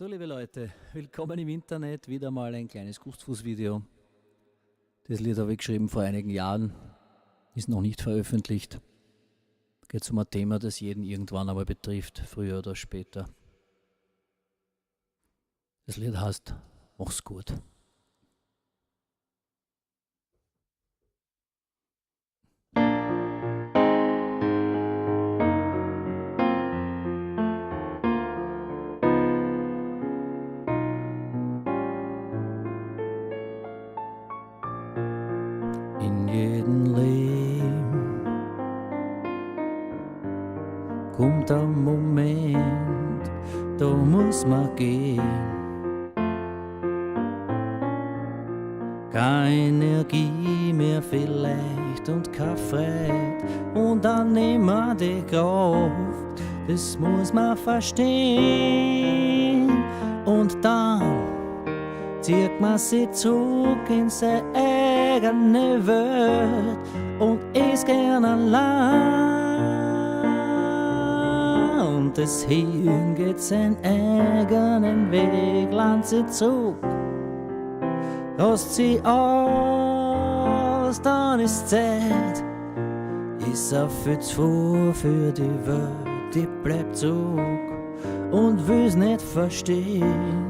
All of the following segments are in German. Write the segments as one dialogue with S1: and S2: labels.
S1: So, liebe Leute, willkommen im Internet, wieder mal ein kleines Gustfuß-Video. Das Lied habe ich geschrieben vor einigen Jahren, ist noch nicht veröffentlicht. Geht um ein Thema, das jeden irgendwann aber betrifft, früher oder später. Das Lied heißt Mach's gut. In jedem Leben kommt ein Moment, da muss man gehen. Keine Energie mehr vielleicht und keine Freude und dann nimmer die Kraft, das muss man verstehen. Und dann zieht man sich zurück in seine eigene Welt und ist gern allein. Und das Hirn geht seinen eigenen Weg, lernt sich zurück, rast sie aus, dann ist Zeit, ist auch viel zu früh für die Welt, die bleibt zurück und will's nicht verstehen.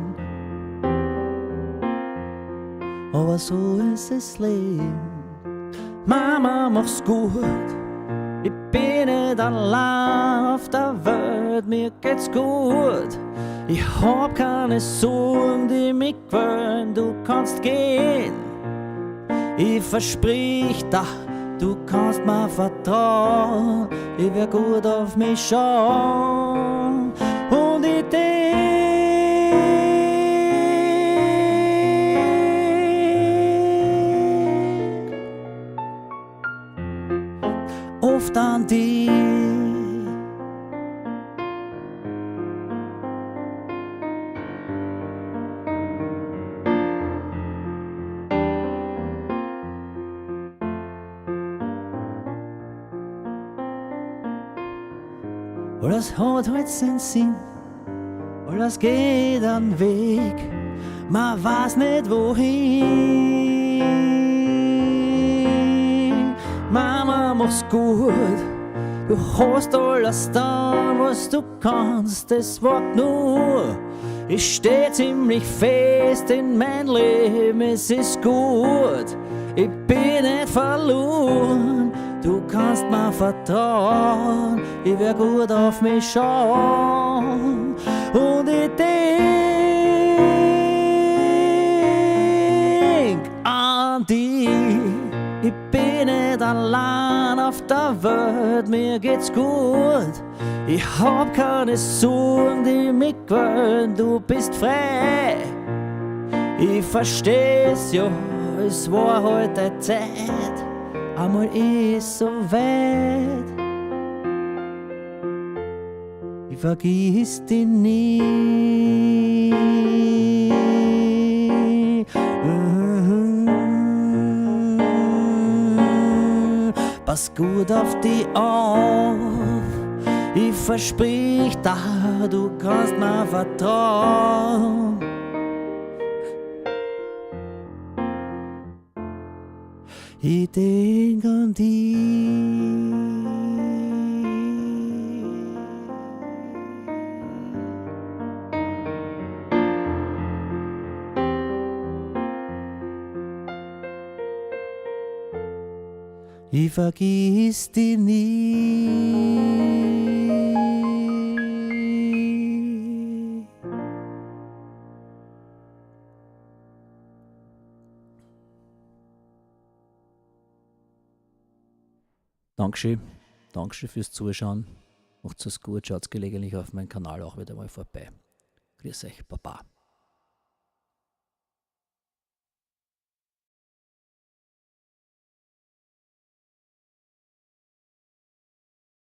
S1: Aber so ist das Leben. Mama, mach's gut. Ich bin nicht allein auf der Welt, mir geht's gut. Ich hab keine Sorgen, die mich quälen, du kannst gehen. Ich versprich dir, du kannst mir vertrauen. Ich werd gut auf mich schauen. Und ich oft an dich. Alles hat halt seinen Sinn, alles geht einen Weg, man weiß nicht wohin. Mama, mach's gut, du hast alles da, was du kannst, das Wort nur. Ich steh ziemlich fest in mein Leben, es ist gut, ich bin nicht verloren, du kannst mir vertrauen, ich werd gut auf mich schauen. Und ich denk an dich. Ich bin nicht allein auf der Welt, mir geht's gut. Ich hab keine Sorgen, die mich quälen, du bist frei. Ich versteh's, ja, es war halt eine Zeit, einmal ist so weit. Ich vergiss dich nie. Pass gut auf dich auf, ich versprich dir, du kannst mir vertrauen. Ich denk an dich. Ich vergiss dich nie. Dankeschön fürs Zuschauen. Macht's es gut, schaut gelegentlich auf meinen Kanal auch wieder mal vorbei. Grüß euch, Baba.